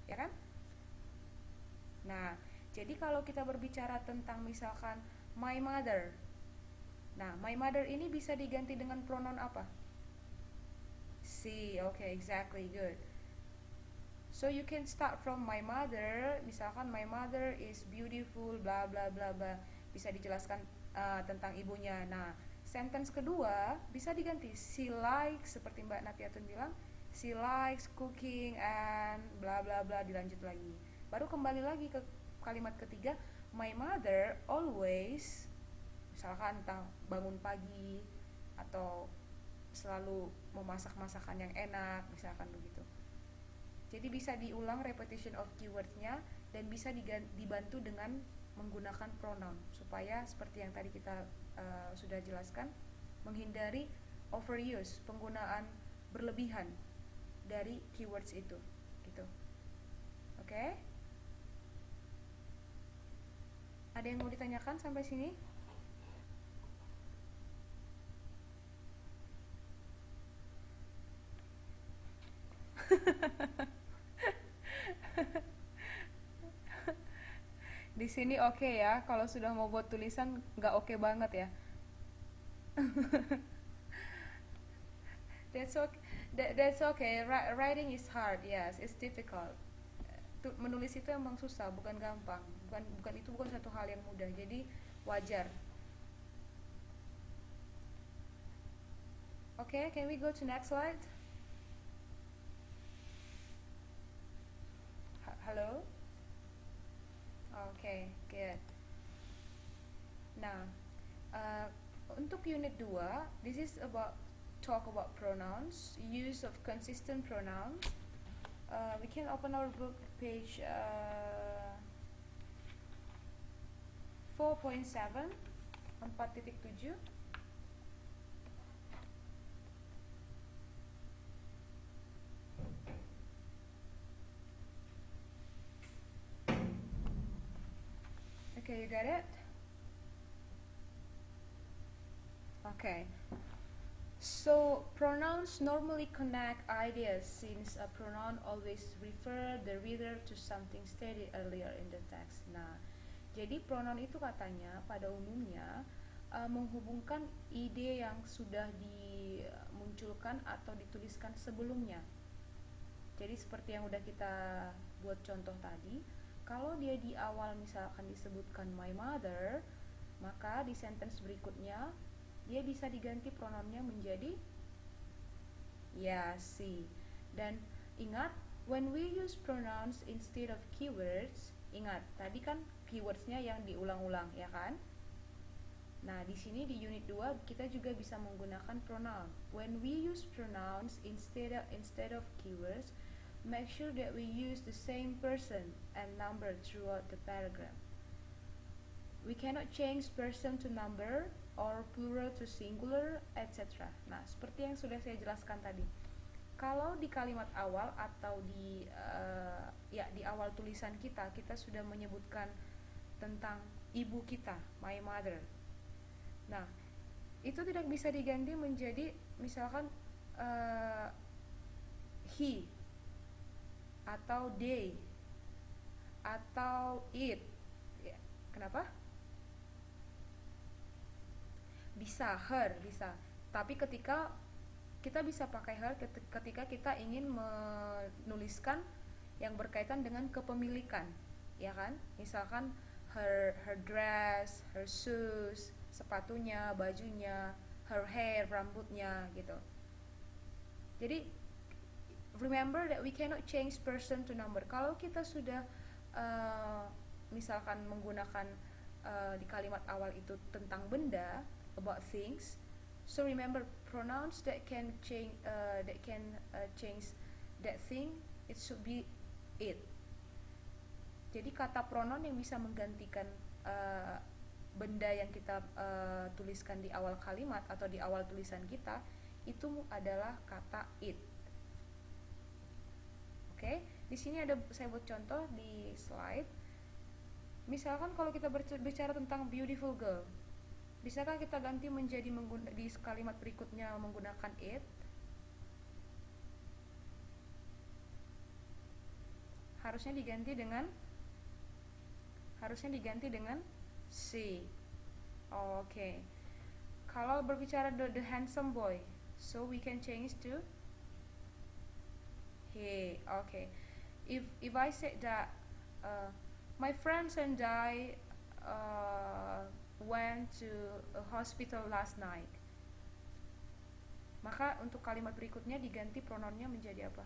ya kan? Nah, jadi kalau kita berbicara tentang misalkan my mother, nah my mother ini bisa diganti dengan pronoun apa? She. Okay, exactly, good. So you can start from my mother, misalkan my mother is beautiful, bla bla bla bla. Bisa dijelaskan tentang ibunya. Nah, sentence kedua bisa diganti she likes, seperti Mbak Nafiatun bilang, she likes cooking and bla bla bla, dilanjut lagi. Baru kembali lagi ke kalimat ketiga, my mother always, misalkan entah bangun pagi atau selalu memasak masakan yang enak, misalkan begitu. Jadi bisa diulang repetition of keywordnya dan bisa dibantu dengan menggunakan pronoun supaya seperti yang tadi kita sudah jelaskan, menghindari overuse, penggunaan berlebihan dari keywords itu, gitu. Oke? Ada yang mau ditanyakan sampai sini? Di sini oke ya, kalau sudah mau buat tulisan nggak oke banget ya. That's okay. That's okay. Writing is hard, yes, it's difficult. Menulis itu emang susah, bukan gampang. Bukan itu bukan satu hal yang mudah. Jadi wajar. Okay, can we go to next slide? Hello? Okay, good. Nah, uh, untuk unit 2, this is about talk about pronouns, use of consistent pronouns. We can open our book page 4.7, 4.7. Okay, you got it? Okay. So, pronouns normally connect ideas since a pronoun always refer the reader to something stated earlier in the text. Nah, jadi pronoun itu katanya pada umumnya menghubungkan ide yang sudah dimunculkan atau dituliskan sebelumnya. Jadi seperti yang udah kita buat contoh tadi, kalau dia di awal misalkan disebutkan my mother, maka di sentence berikutnya dia bisa diganti pronounnya menjadi ya, she. Dan ingat, when we use pronouns instead of keywords, ingat tadi kan keywordsnya yang diulang-ulang, ya kan? Nah, di sini di unit 2 kita juga bisa menggunakan pronoun. When we use pronouns instead of keywords, make sure that we use the same person and number throughout the paragraph. We cannot change person to number or plural to singular, etc. Nah, seperti yang sudah saya jelaskan tadi. Kalau di kalimat awal atau di awal tulisan kita sudah menyebutkan tentang ibu kita, my mother. Nah, itu tidak bisa diganti menjadi misalkan he atau they atau it. Ya, kenapa? Bisa, her, bisa. Tapi ketika kita bisa pakai her ketika kita ingin menuliskan yang berkaitan dengan kepemilikan, ya kan? Misalkan her dress, her shoes, sepatunya, bajunya, her hair, rambutnya gitu. Jadi remember that we cannot change person to number. Kalau kita sudah misalkan menggunakan di kalimat awal itu tentang benda, about things, so remember pronouns that can change change that thing, it should be it. Jadi kata pronoun yang bisa menggantikan benda yang kita tuliskan di awal kalimat atau di awal tulisan kita itu adalah kata it. Oke, di sini ada saya buat contoh di slide. Misalkan kalau kita berbicara tentang beautiful girl, bisakah kita ganti menjadi di kalimat berikutnya menggunakan it? harusnya diganti dengan she. Okay. Kalau berbicara the handsome boy, so we can change to he. Okay. If I say that my friends and I went to a hospital last night, maka untuk kalimat berikutnya diganti pronounnya menjadi apa?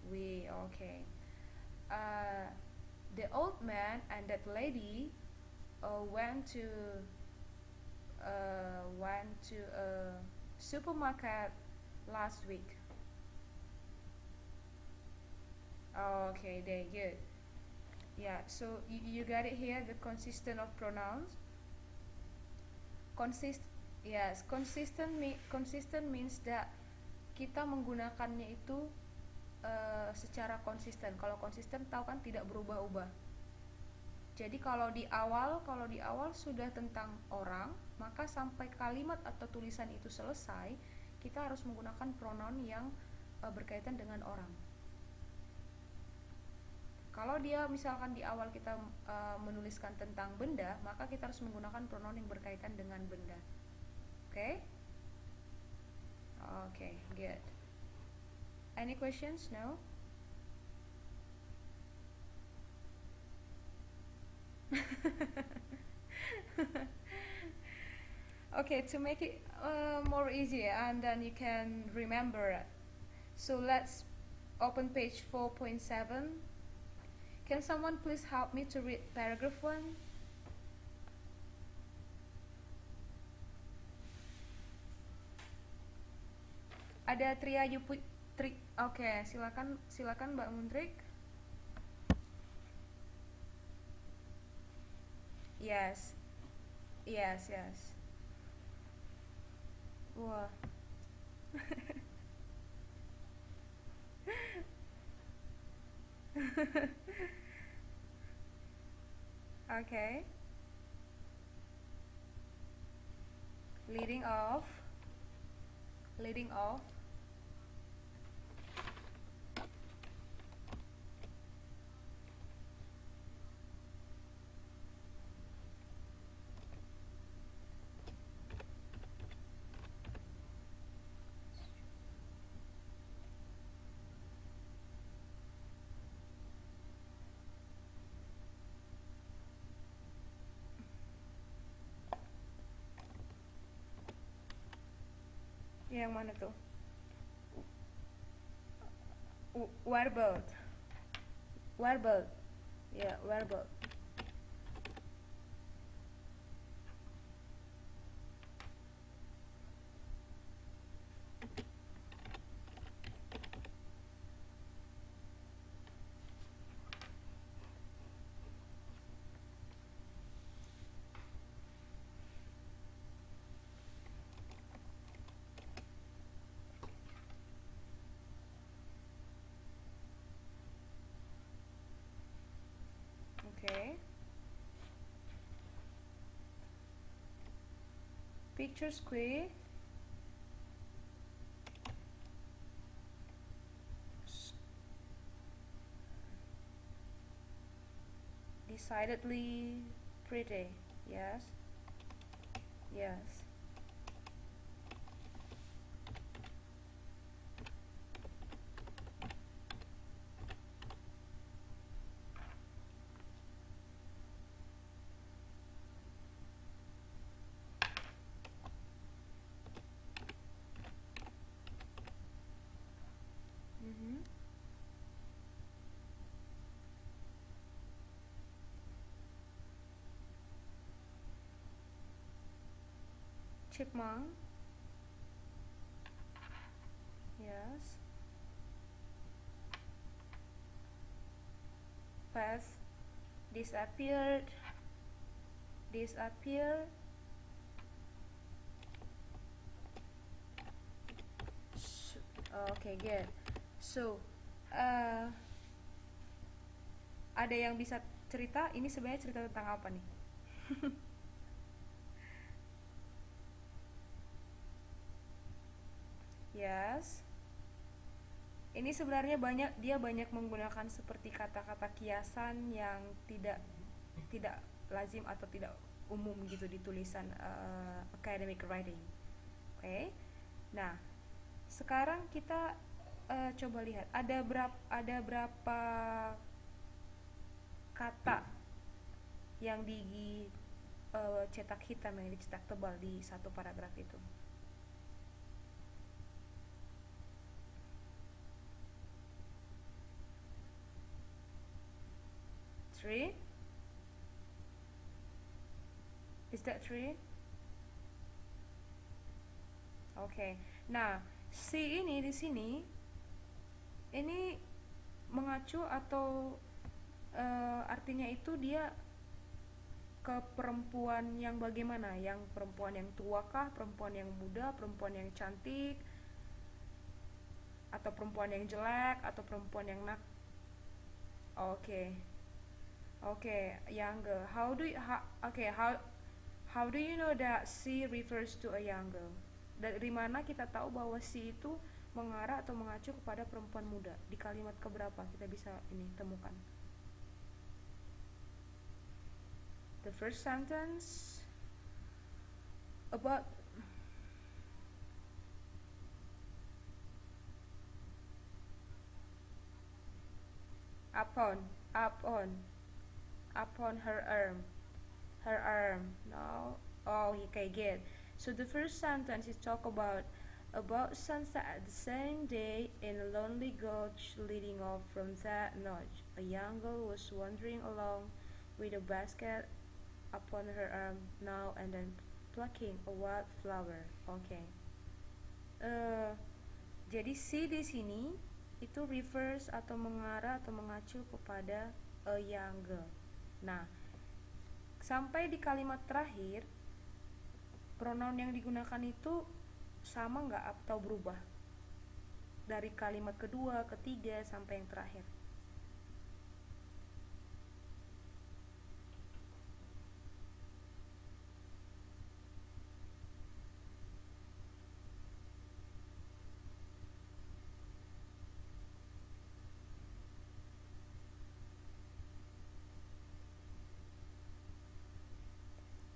We. Okay. The old man and that lady went to a supermarket last week. Okay, there, good. Yeah, so you got it here, the consistent of pronouns. Consistent means that kita menggunakannya itu secara konsisten. Kalau konsisten tahu kan tidak berubah-ubah. Jadi kalau di awal sudah tentang orang, maka sampai kalimat atau tulisan itu selesai, kita harus menggunakan pronoun yang berkaitan dengan orang. Kalau dia misalkan di awal kita menuliskan tentang benda, maka kita harus menggunakan pronoun yang berkaitan dengan benda. Okay? Okay, good. Any questions? No? Okay, to make it more easier and then you can remember it. So let's open page 4.7. Can someone please help me to read paragraph 1? Ada Tria Yupu Oke, silakan Mbak Mundrik. Yes. Wah. Okay. Leading off. Yang mana tuh? Warbled. Ya, warbled. Okay. Picture square. Decidedly pretty. Yes. Chipmunk. Yes. Path. Disappear. Okay, good. So, ada yang bisa cerita? Ini sebenarnya cerita tentang apa nih? Yes. Ini sebenarnya dia banyak menggunakan seperti kata-kata kiasan yang tidak lazim atau tidak umum gitu di tulisan academic writing. Oke. Okay? Nah, sekarang kita coba lihat ada berapa kata yang cetak hitam, yang dicetak tebal di satu paragraf itu. Three? Is that three? Oke. Okay. Nah, si ini di sini ini mengacu atau artinya itu dia ke perempuan yang bagaimana? Yang perempuan yang tua kah, perempuan yang muda, perempuan yang cantik, atau perempuan yang jelek, atau perempuan yang Oke. Okay. Oke, okay, younger. How do you know that she refers to a young girl? Dari mana kita tahu bahwa she itu mengarah atau mengacu kepada perempuan muda? Di kalimat keberapa kita bisa ini temukan? The first sentence about upon her arm. No. Oh, okay, good. So the first sentence is talk about sunset at the same day in a lonely gulch leading off from that notch. A young girl was wandering along with a basket upon her arm now and then plucking a wild flower. Okay. Jadi si di sini itu refers atau mengarah atau mengacu kepada a young girl. Nah, sampai di kalimat terakhir pronoun yang digunakan itu sama nggak atau berubah dari kalimat kedua, ketiga sampai yang terakhir?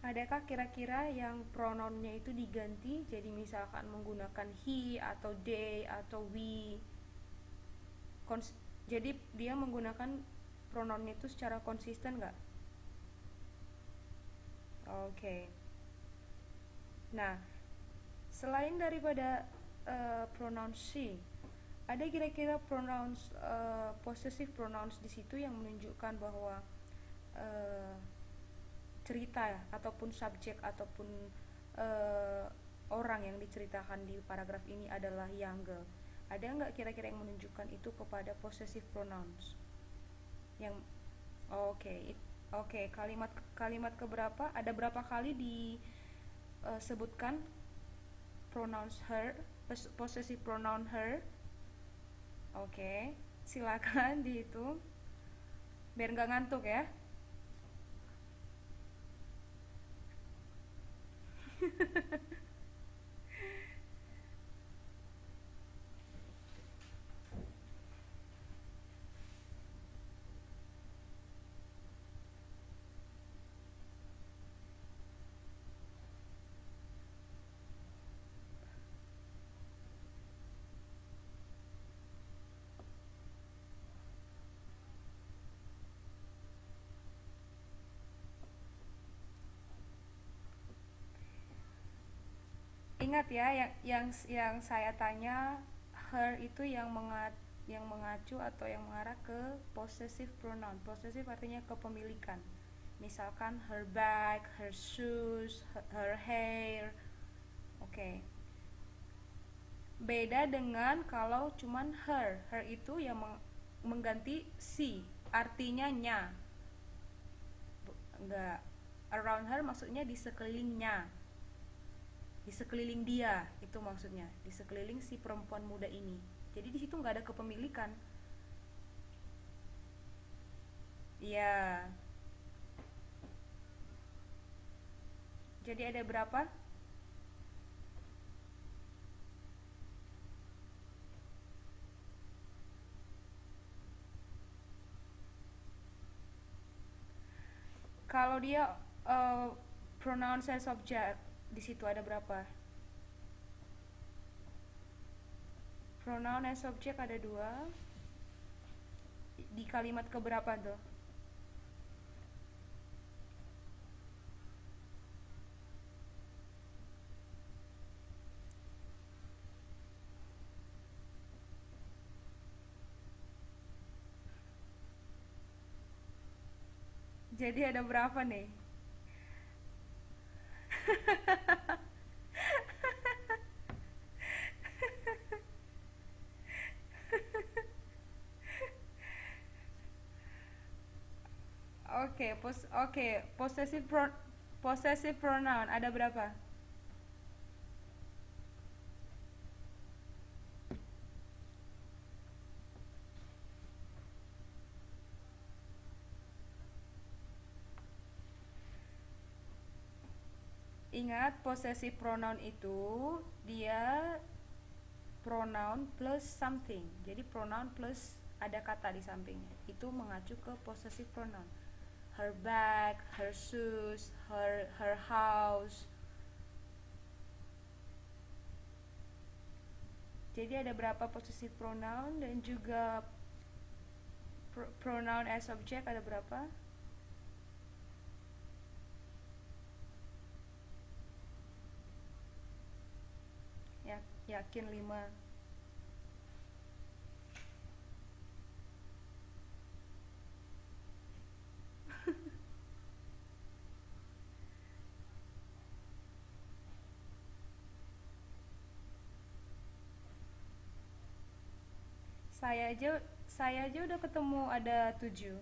Adakah kira-kira yang pronounnya itu diganti jadi misalkan menggunakan he atau they atau we? Jadi dia menggunakan pronounnya itu secara konsisten nggak? Oke. Okay. Nah, selain daripada pronoun she, ada kira-kira pronouns possessive pronouns di situ yang menunjukkan bahwa cerita ataupun subjek ataupun orang yang diceritakan di paragraf ini adalah young girl. Ada nggak kira-kira yang menunjukkan itu kepada possessive pronouns? Yang Oke, kalimat keberapa? Ada berapa kali disebutkan pronouns her, possessive pronoun her? Oke, silakan dihitung biar nggak ngantuk ya. Ingat ya, yang saya tanya her itu yang mengacu atau yang mengarah ke possessive pronoun. Possessive artinya kepemilikan. Misalkan her bag, her shoes, her hair. Oke. Beda dengan kalau cuman her. Her itu yang mengganti she, artinya nya. Enggak. Around her maksudnya di sekelilingnya. Di sekeliling dia, itu maksudnya, di sekeliling si perempuan muda ini. Jadi di situ nggak ada kepemilikan. Iya. Jadi ada berapa? Kalau dia uh, pronoun as object, di situ ada berapa? Pronoun as object ada 2. Di kalimat keberapa tuh? Jadi ada berapa nih? Oke, possessive pronoun ada berapa? Ingat, possessive pronoun itu dia pronoun plus something. Jadi pronoun plus ada kata di sampingnya. Itu mengacu ke possessive pronoun. Her bag, her shoes, her house. Jadi ada berapa possessive pronoun dan juga pronoun as object ada berapa? Yakin 5. Saya aja udah ketemu ada 7.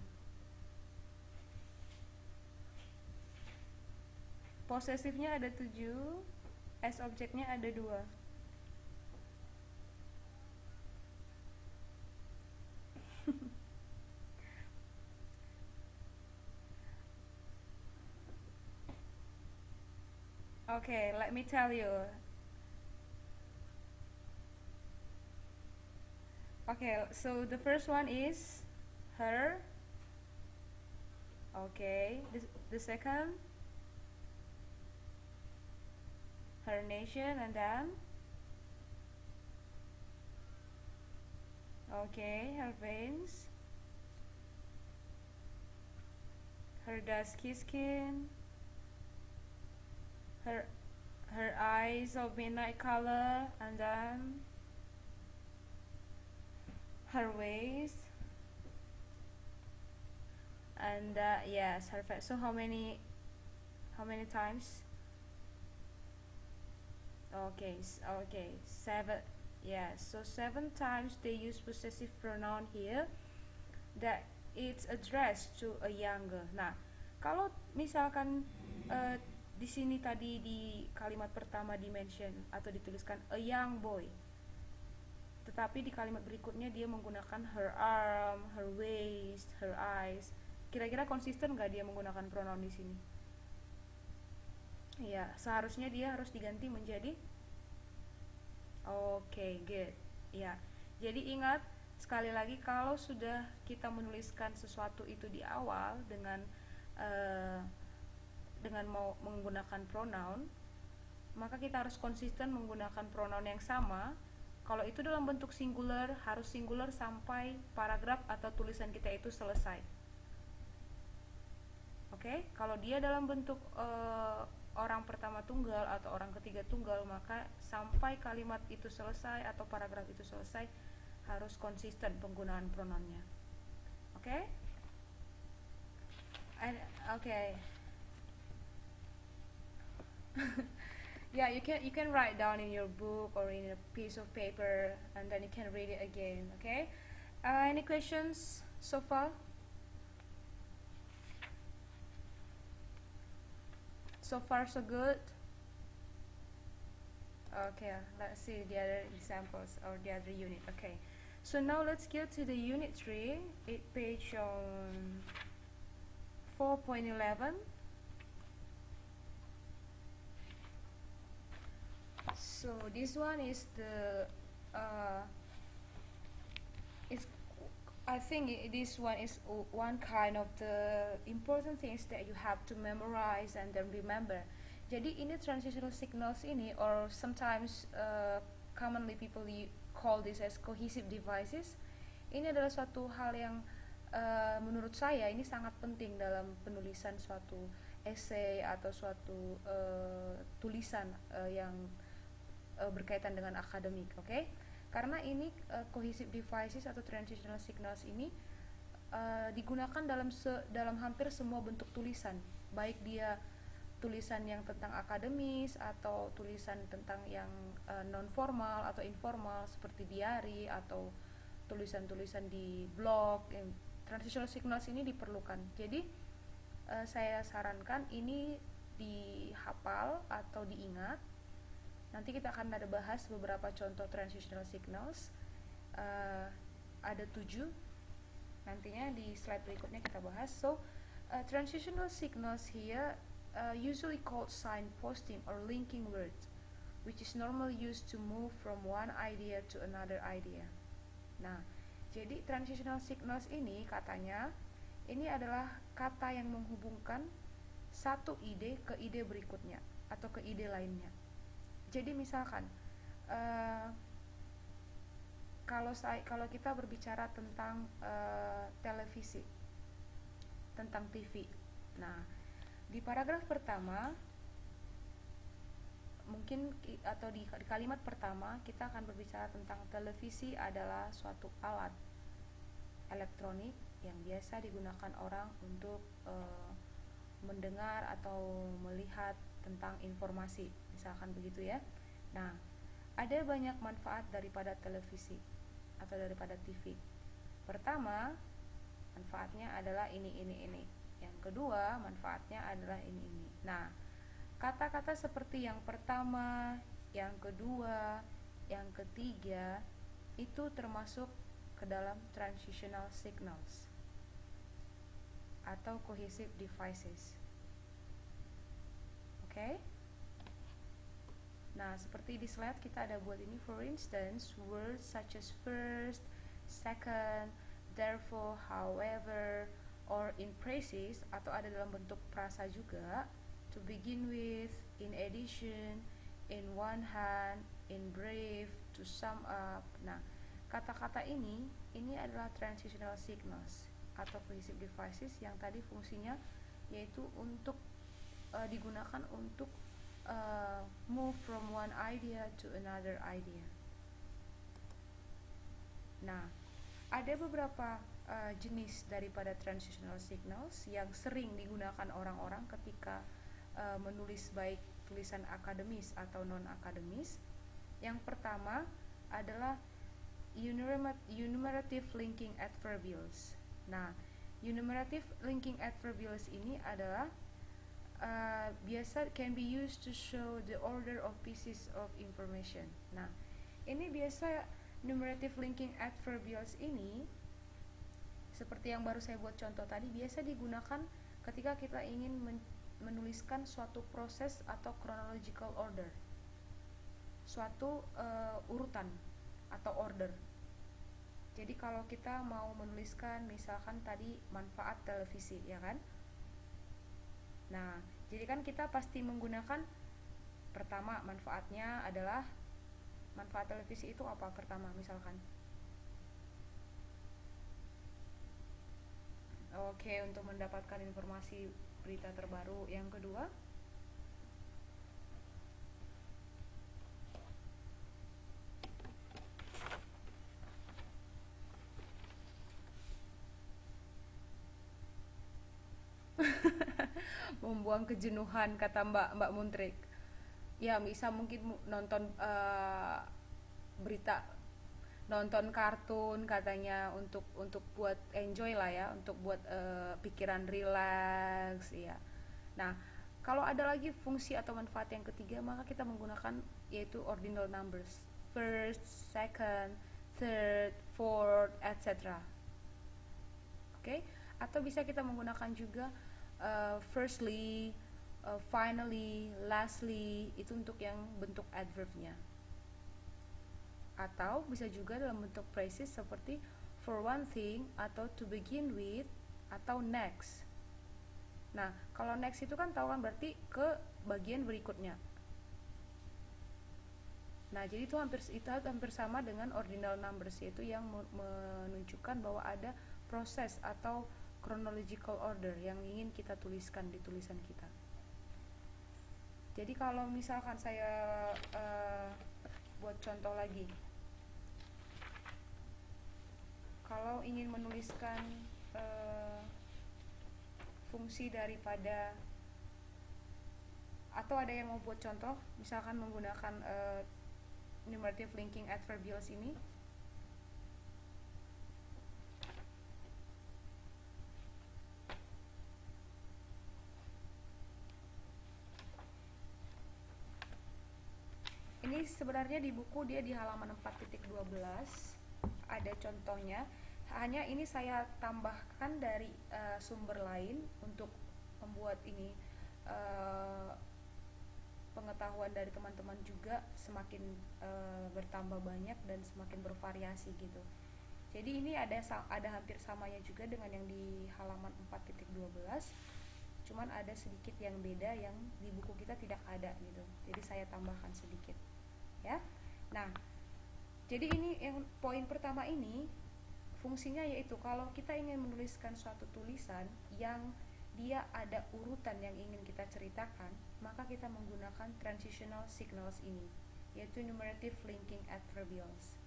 Posesifnya ada 7, as objeknya ada 2. Okay, let me tell you. Okay, so the first one is her. Okay, the second, her nation, and then okay, her veins, her dusky skin, her eyes of midnight color, and then her waist, and yes, her face. So how many times? Okay, 7. Yes, so 7 times they use possessive pronoun here that it's addressed to a younger. Nah, kalau misalkan di sini tadi di kalimat pertama di-mention atau dituliskan a young boy, tetapi di kalimat berikutnya dia menggunakan her arm, her waist, her eyes. Kira-kira konsisten nggak dia menggunakan pronoun di sini? Ya, seharusnya dia harus diganti menjadi okay, good. Ya, jadi ingat sekali lagi kalau sudah kita menuliskan sesuatu itu di awal dengan mau menggunakan pronoun, maka kita harus konsisten menggunakan pronoun yang sama. Kalau itu dalam bentuk singular, harus singular sampai paragraf atau tulisan kita itu selesai. Oke, kalau dia dalam bentuk orang pertama tunggal atau orang ketiga tunggal, maka sampai kalimat itu selesai atau paragraf itu selesai harus konsisten penggunaan pronounnya. Oke? Okay. Yeah, you can write down in your book or in a piece of paper, and then you can read it again. Okay? Any questions so far? So far so good. Okay, let's see the other examples or the other unit. Okay, so now let's go to the unit 3, page 4.11. So this one is the it's I think this one is one kind of the important things that you have to memorize and then remember. Jadi ini transitional signals ini, or sometimes commonly people call this as cohesive devices. Ini adalah suatu hal yang menurut saya ini sangat penting dalam penulisan suatu essay atau suatu tulisan yang berkaitan dengan akademik, oke? Karena ini cohesive devices atau transitional signals ini digunakan dalam hampir semua bentuk tulisan, baik dia tulisan yang tentang akademis atau tulisan tentang yang non formal atau informal seperti diary atau tulisan-tulisan di blog. Transitional signals ini diperlukan. Jadi saya sarankan ini dihafal atau diingat. Nanti kita akan ada bahas beberapa contoh transitional signals. Ada 7. Nantinya di slide berikutnya kita bahas. So, transitional signals here usually called signposting or linking words, which is normally used to move from one idea to another idea. Nah, jadi transitional signals ini katanya ini adalah kata yang menghubungkan satu ide ke ide berikutnya atau ke ide lainnya. Jadi misalkan kalau kita berbicara tentang televisi, tentang TV. Nah, di paragraf pertama mungkin atau di kalimat pertama kita akan berbicara tentang televisi adalah suatu alat elektronik yang biasa digunakan orang untuk mendengar atau melihat tentang informasi, misalkan begitu ya. Nah, ada banyak manfaat daripada televisi atau daripada TV. Pertama, manfaatnya adalah ini. Yang kedua, manfaatnya adalah ini. Nah, kata-kata seperti yang pertama, yang kedua, yang ketiga itu termasuk ke dalam transitional signals atau cohesive devices. Oke? Nah, seperti di slide kita ada buat ini. For instance, words such as first, second, therefore, however, or in phrases, atau ada dalam bentuk prasa juga. To begin with, in addition, in one hand, in brief, to sum up. Nah, kata-kata ini adalah transitional signals atau cohesive devices yang tadi fungsinya yaitu untuk digunakan untuk move from one idea to another idea. Nah, ada beberapa jenis daripada transitional signals yang sering digunakan orang-orang ketika menulis baik tulisan akademis atau non-akademis. Yang pertama adalah enumerative linking adverbials. Nah, enumerative linking adverbials ini adalah biasa can be used to show the order of pieces of information. Nah, ini biasa enumerative linking adverbials ini seperti yang baru saya buat contoh tadi, biasa digunakan ketika kita ingin menuliskan suatu proses atau chronological order, suatu urutan atau order. Jadi kalau kita mau menuliskan misalkan tadi manfaat televisi, ya kan? Nah, jadi kan kita pasti menggunakan pertama manfaatnya adalah manfaat televisi itu apa pertama misalkan. Oke, untuk mendapatkan informasi berita terbaru. Yang kedua, membuang kejenuhan, kata Mbak Muntrik. Ya, bisa mungkin nonton berita, nonton kartun katanya untuk buat enjoy lah ya, untuk buat pikiran relax ya. Nah, kalau ada lagi fungsi atau manfaat yang ketiga, maka kita menggunakan yaitu ordinal numbers, first, second, third, fourth, etc. Oke? Atau bisa kita menggunakan juga firstly, finally, lastly, itu untuk yang bentuk adverbnya. Atau bisa juga dalam bentuk phrases seperti for one thing, atau to begin with, atau next. Nah, kalau next itu kan tahu kan berarti ke bagian berikutnya. Nah, jadi itu hampir sama dengan ordinal numbers, yaitu yang menunjukkan bahwa ada proses atau chronological order yang ingin kita tuliskan di tulisan kita. Jadi kalau misalkan saya buat contoh lagi, kalau ingin menuliskan fungsi daripada, atau ada yang mau buat contoh, misalkan menggunakan numerative linking adverbials ini. Ini sebenarnya di buku dia di halaman 4.12 ada contohnya. Hanya ini saya tambahkan dari sumber lain untuk membuat ini pengetahuan dari teman-teman juga semakin bertambah banyak dan semakin bervariasi gitu. Jadi ini ada hampir samanya juga dengan yang di halaman 4.12, cuman ada sedikit yang beda yang di buku kita tidak ada gitu. Jadi saya tambahkan sedikit ya. Nah, jadi ini yang poin pertama ini fungsinya yaitu kalau kita ingin menuliskan suatu tulisan yang dia ada urutan yang ingin kita ceritakan, maka kita menggunakan transitional signals ini, yaitu numerative linking adverbials.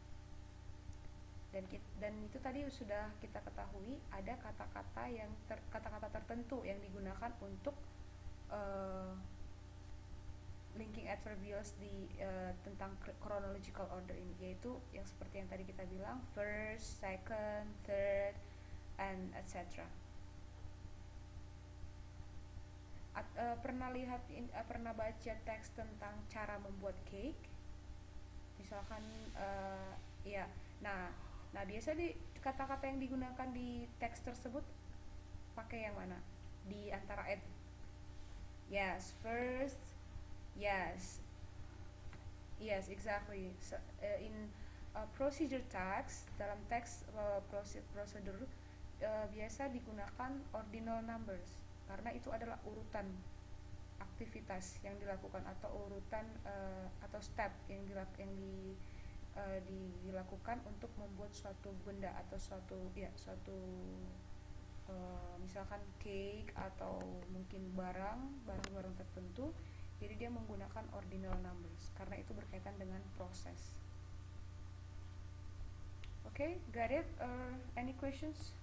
Dan itu tadi sudah kita ketahui ada kata-kata tertentu yang digunakan untuk linking adverbials di tentang chronological order ini, yaitu yang seperti yang tadi kita bilang first, second, third, and etc. Pernah baca teks tentang cara membuat cake, misalkan ya. Nah biasa di kata-kata yang digunakan di teks tersebut pakai yang mana di antara yes, first, yes, exactly. So, in procedure text, dalam teks prosedur biasa digunakan ordinal numbers karena itu adalah urutan aktivitas yang dilakukan atau urutan atau step yang dilakukan untuk membuat suatu benda atau suatu misalkan cake atau mungkin barang-barang tertentu. Jadi dia menggunakan ordinal numbers karena itu berkaitan dengan proses. Okay, got it? Any questions?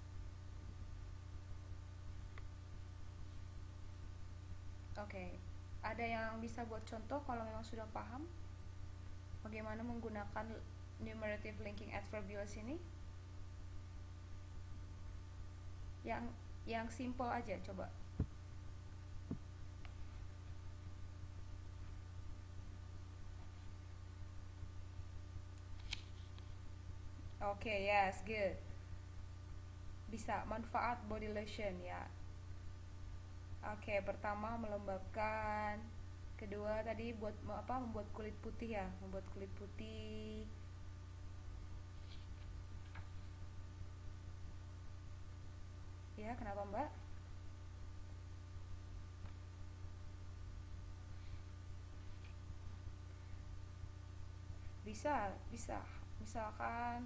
Okay, ada yang bisa buat contoh kalau memang sudah paham bagaimana menggunakan numerative linking adverbials ini? Yang simple aja coba. Okay, yes, good. Bisa manfaat body lotion ya. Oke, pertama melembabkan, kedua tadi membuat kulit putih ya, membuat kulit putih. Ya, kenapa Mbak? Bisa. Misalkan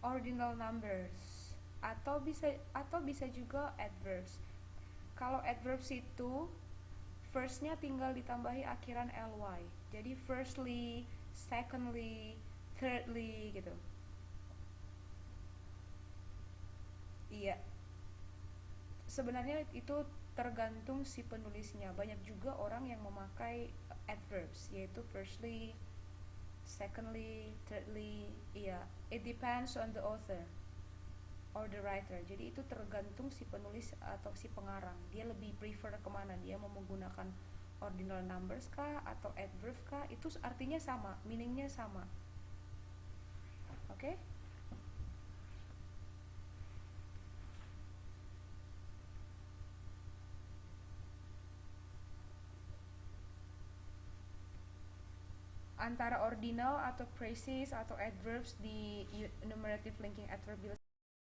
ordinal numbers atau bisa juga adverbs. Kalau adverbs itu firstnya tinggal ditambahi akhiran ly. Jadi firstly, secondly, thirdly gitu. Iya. Sebenarnya itu tergantung si penulisnya. Banyak juga orang yang memakai adverbs, yaitu firstly, secondly, thirdly. Iya, it depends on the author or the writer. Jadi itu tergantung si penulis atau si pengarang. Dia lebih prefer kemana? Dia mau menggunakan ordinal numbers kah atau adverb kah? Itu artinya sama, meaningnya sama. Oke? antara ordinal atau presis atau adverbs di enumerative linking adverbial